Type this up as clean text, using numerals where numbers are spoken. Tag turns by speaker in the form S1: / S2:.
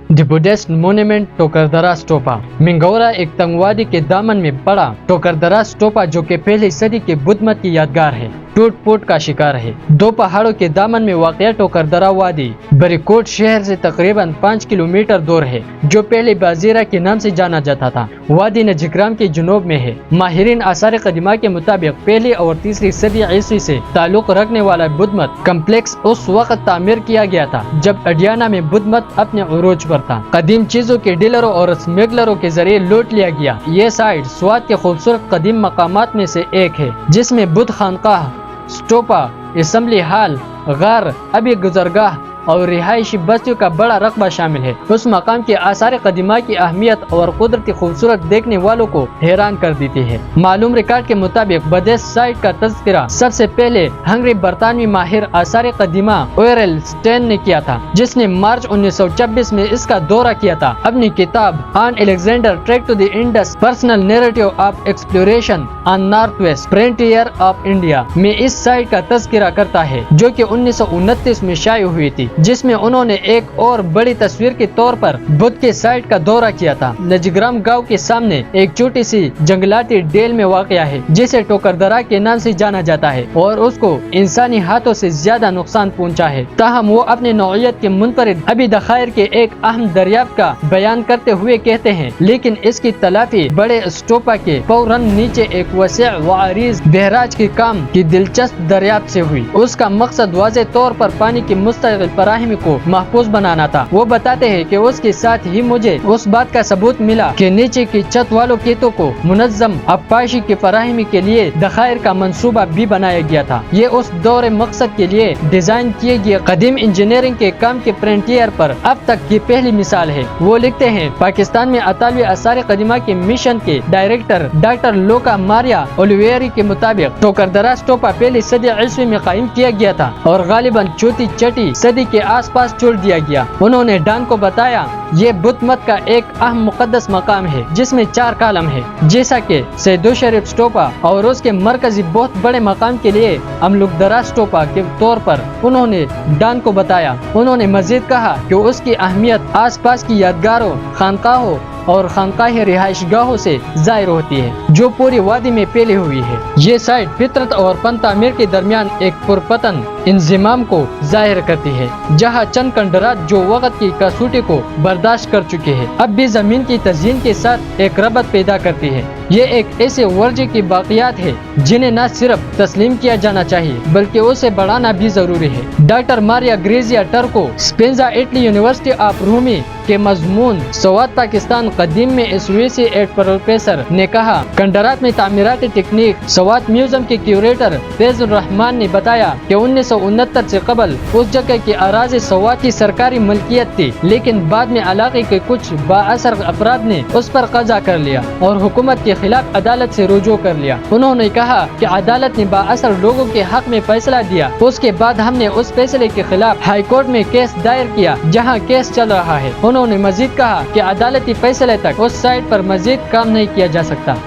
S1: دی Buddhist monument ٹوکردرا stupa Mingora ایک تنگوادی کے دامن میں پڑا ٹوکردرا اسٹوپا جو کہ پہلی صدی کے بدھ مت کی یادگار ہے ٹوٹ پوٹ کا شکار ہے۔ دو پہاڑوں کے دامن میں واقع ٹوکردرا وادی بریکوٹ شہر سے تقریباً 5 کلومیٹر دور ہے جو پہلے بازیرہ کے نام سے جانا جاتا تھا۔ وادی نجگرام کے جنوب میں ہے۔ ماہرین آثار قدیمہ کے مطابق پہلی اور تیسری صدی عیسوی سے تعلق رکھنے والا بدھ مت کمپلیکس اس وقت تعمیر کیا گیا تھا جب اڈیانہ میں بدھ مت اپنے عروج پر تھا۔ قدیم چیزوں کے ڈیلروں اور اسمیگلروں کے ذریعے لوٹ لیا گیا۔ یہ سائٹ سوات کے خوبصورت قدیم مقامات میں سے ایک ہے جس میں بدھ خانقاہ، اسٹوپا، اسمبلی ہال، غار، ابی گزرگاہ اور رہائشی بستیوں کا بڑا رقبہ شامل ہے۔ اس مقام کے آثار قدیمہ کی اہمیت اور قدرتی خوبصورت دیکھنے والوں کو حیران کر دیتی ہے۔ معلوم ریکارڈ کے مطابق بدھسٹ سائٹ کا تذکرہ سب سے پہلے ہنگری برطانوی ماہر آثار قدیمہ اویرل اسٹین نے کیا تھا جس نے مارچ 1926 میں اس کا دورہ کیا تھا۔ اپنی کتاب on Alexander track to the Indus personal narrative of exploration on north west frontier of India میں اس سائٹ کا تذکرہ کرتا ہے جو کہ 1929 میں شائع ہوئی تھی، جس میں انہوں نے ایک اور بڑی تصویر کے طور پر بدھ کے سائٹ کا دورہ کیا تھا۔ نجگرام گاؤں کے سامنے ایک چھوٹی سی جنگلاتی ڈیل میں واقع ہے جسے ٹوکردرا کے نام سے جانا جاتا ہے اور اس کو انسانی ہاتھوں سے زیادہ نقصان پہنچا ہے۔ تاہم وہ اپنی نوعیت کے منفرد ابی ذخائر کے ایک اہم دریافت کا بیان کرتے ہوئے کہتے ہیں، لیکن اس کی تلافی بڑے اسٹوپا کے فوراً نیچے ایک وسیع و عریض بہراج کے کام کی دلچسپ دریافت سے ہوئی۔ اس کا مقصد واضح طور پر پانی کی مستقل فراہمی کو محفوظ بنانا تھا۔ وہ بتاتے ہیں کہ اس کے ساتھ ہی مجھے اس بات کا ثبوت ملا کہ نیچے کی چھت والوں کھیتوں کو منظم آبپاشی کی فراہمی کے لیے ذخائر کا منصوبہ بھی بنایا گیا تھا۔ یہ اس دور مقصد کے لیے ڈیزائن کیے گئے قدیم انجینئرنگ کے کام کے فرنٹیئر پر اب تک کی پہلی مثال ہے۔ وہ لکھتے ہیں، پاکستان میں اطالوی آثار قدیمہ کے مشن کے ڈائریکٹر ڈاکٹر لوکا ماریا اولیویری کے مطابق ٹوکردرا اسٹوپا پہلی صدی عیسوی میں قائم کیا گیا تھا اور غالباً چوتھی چھٹی صدی کے آس پاس چھوڑ دیا گیا۔ انہوں نے ڈان کو بتایا، یہ بدھ مت کا ایک اہم مقدس مقام ہے جس میں 4 کالم ہے، جیسا کہ سیدو شریف اسٹوپا اور اس کے مرکزی بہت بڑے مقام کے لیے املکدرا اسٹوپا کے طور پر انہوں نے ڈان کو بتایا۔ انہوں نے مزید کہا کہ اس کی اہمیت آس پاس کی یادگاروں، خانقاہوں اور خانقاہ رہائش گاہوں سے ظاہر ہوتی ہے جو پوری وادی میں پھیلی ہوئی ہے۔ یہ سائٹ فطرت اور فن تعمیر کے درمیان ایک پرپتن انضمام کو ظاہر کرتی ہے، جہاں چند کھنڈرات جو وقت کی کسوٹی کو برداشت کر چکے ہیں اب بھی زمین کی تزئین کے ساتھ ایک ربط پیدا کرتی ہے۔ یہ ایک ایسے ورثے کی باقیات ہے جنہیں نہ صرف تسلیم کیا جانا چاہیے بلکہ اسے بڑھانا بھی ضروری ہے۔ Doctor Maria Grazia Turco, Sapienza Italy university of Rome کے مضمون سوات پاکستان قدیم میں ایسوسی ایٹ پروفیسر نے کہا، کھنڈرات میں تعمیراتی تکنیک۔ سوات میوزیم کے کیوریٹر فیض الرحمان نے بتایا کہ 1969 سے قبل اس جگہ کی اراضی سوات کی سرکاری ملکیت تھی، لیکن بعد میں علاقے کے کچھ بااثر افراد نے اس پر قبضہ کر لیا اور حکومت کے خلاف عدالت سے رجوع کر لیا۔ انہوں نے کہا کہ عدالت نے بااثر لوگوں کے حق میں فیصلہ دیا۔ اس کے بعد ہم نے اس فیصلے کے خلاف ہائی کورٹ میں کیس دائر کیا جہاں کیس چل رہا ہے۔ انہوں نے مزید کہا کہ عدالتی فیصلے تک اس سائٹ پر مزید کام نہیں کیا جا سکتا۔